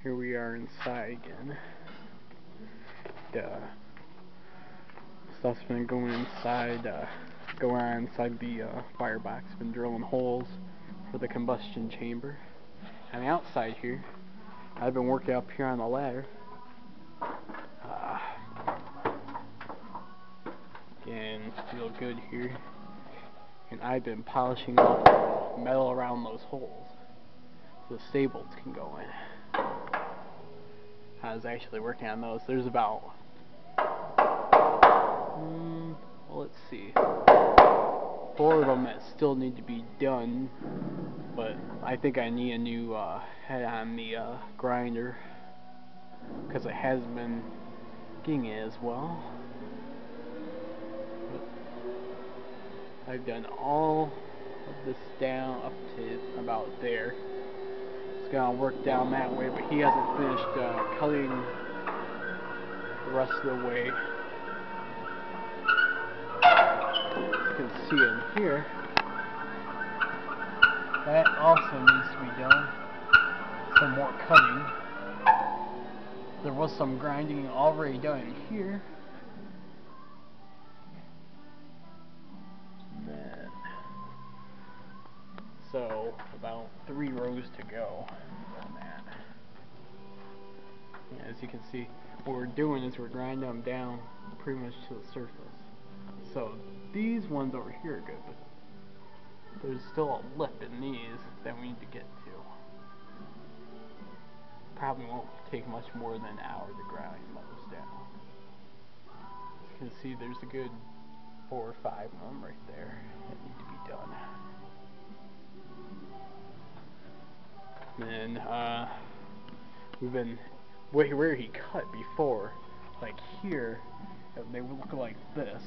Here we are inside again. Stuff's been going inside, going on inside the firebox. Been drilling holes for the combustion chamber. On the outside here, I've been working up here on the ladder. And feel good here. And I've been polishing off the metal around those holes so the stay-bolts can go in. I was actually working on those. There's about, well, let's see, 4 of them that still need to be done, but I think I need a new head on the grinder because it hasn't been getting it as well. But I've done all of this down up to about there. It's gonna work down that way, but he hasn't finished cutting the rest of the way. You can see in here, that also needs to be done. Some more cutting. There was some grinding already done in here. So about 3 rows to go on that. Yeah, as you can see, what we're doing is we're grinding them down pretty much to the surface. So these ones over here are good, but there's still a lip in these that we need to get to. Probably won't take much more than an hour to grind those down. As you can see, there's a good 4 or 5 of them right there that need to be done. And we've been where he cut before, like here, they would look like this.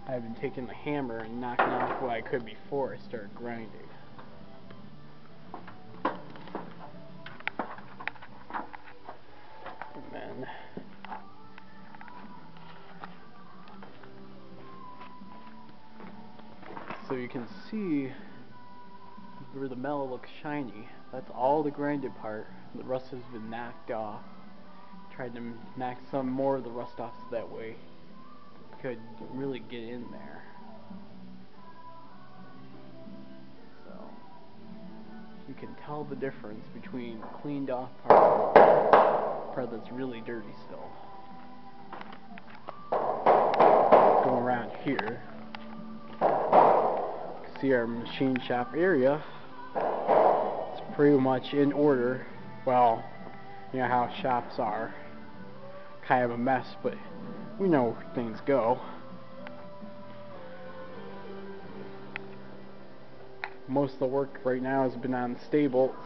I've been taking the hammer and knocking off what I could before I started grinding. And then so you can see where the metal looks shiny. That's all the grinded part. The rust has been knocked off. Tried to knock some more of the rust off so that way it could really get in there. So you can tell the difference between the cleaned off part and the part that's really dirty still. Going around here, you can see our machine shop area. It's pretty much in order. Well, you know how shops are. Kind of a mess, but we know where things go. Most of the work right now has been on the stay bolts.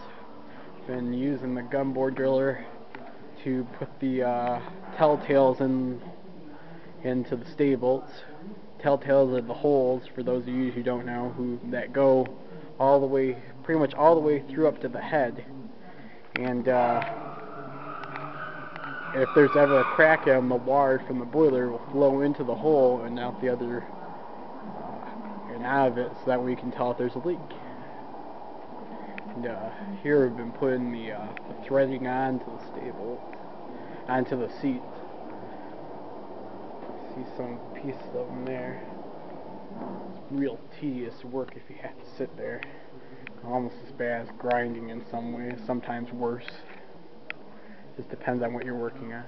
Been using the gun bore driller to put the telltales into the stay bolts. Telltales are the holes, for those of you who don't know, that go all the way, pretty much all the way through up to the head. And if there's ever a crack in them, the water from the boiler will flow into the hole and out the other and out of it, so that way you can tell if there's a leak. And here we've been putting the threading onto the stay bolts, onto the seats. See some pieces of them there. It's real tedious work if you have to sit there. Almost as bad as grinding in some ways, sometimes worse. Just depends on what you're working on.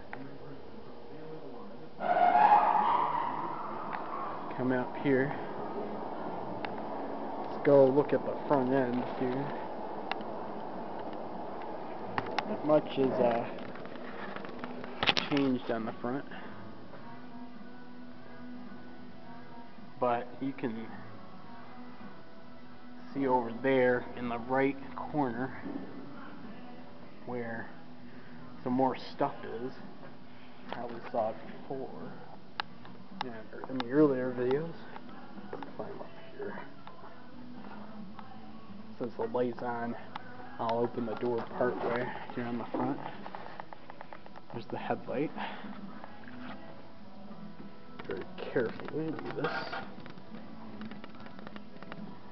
Coming up here, let's go look at the front end here. Not much is changed on the front, but you can see over there in the right corner where some more stuff is. Probably saw it before in the earlier videos. Let's climb up here. Since the light's on, I'll open the door part way here on the front. There's the headlight. Very carefully do this.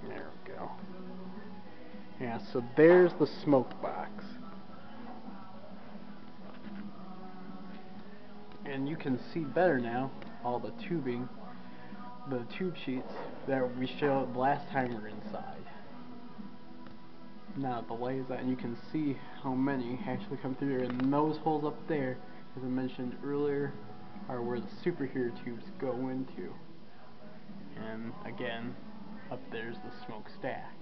There we go. Yeah, so there's the smoke box. and you can see better now all the tubing, the tube sheets that we showed last time we were inside. Now the light is on, and you can see how many actually come through there, and those holes up there, as I mentioned earlier, are where the superheater tubes go into. And again, up there's the smokestack.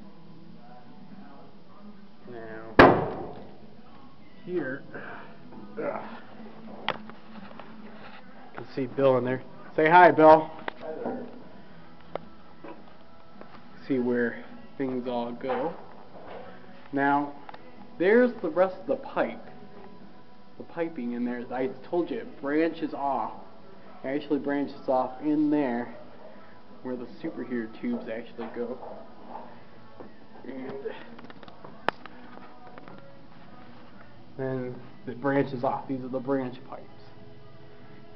Now, here, you can see Bill in there. Say hi, Bill. Hi there. See where things all go. Now, there's the rest of the pipe. The piping in there, I told you, it branches off. It actually branches off in there where the superheater tubes actually go. And then it branches off. These are the branch pipes.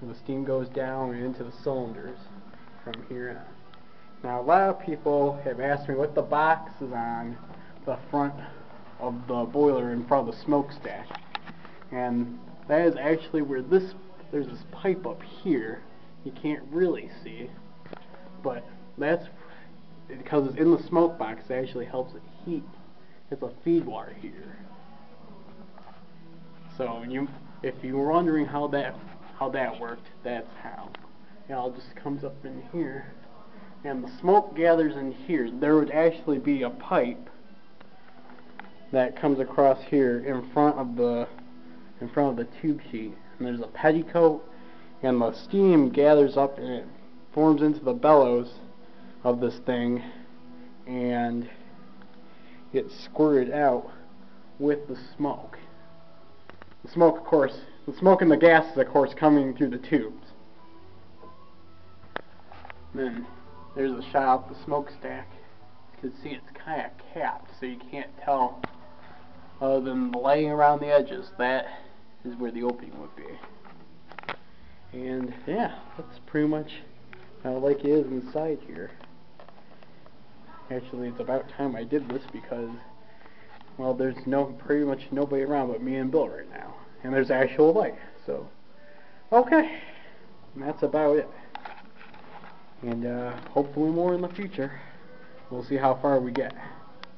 And the steam goes down and into the cylinders from here on. Now, a lot of people have asked me what the box is on the front of the boiler in front of the smokestack. And that is actually where there's this pipe up here. You can't really see, but that's because it's in the smoke box. It actually helps it heat. It's a feed water heater. So if you were wondering how that worked, that's how. It all just comes up in here, and the smoke gathers in here. There would actually be a pipe that comes across here in front of the tube sheet, and there's a petticoat, and the steam gathers up and it forms into the bellows of this thing and gets squirted out with the smoke. The smoke, of course, the smoke and the gas is, of course, coming through the tubes. Then there's a shot of the smokestack. You can see it's kind of capped, so you can't tell other than the lighting around the edges. That is where the opening would be. And yeah, that's pretty much how like it is inside here. Actually, it's about time I did this because, well, there's pretty much nobody around but me and Bill right now, and there's actual light. So, okay, and that's about it. And hopefully more in the future. We'll see how far we get.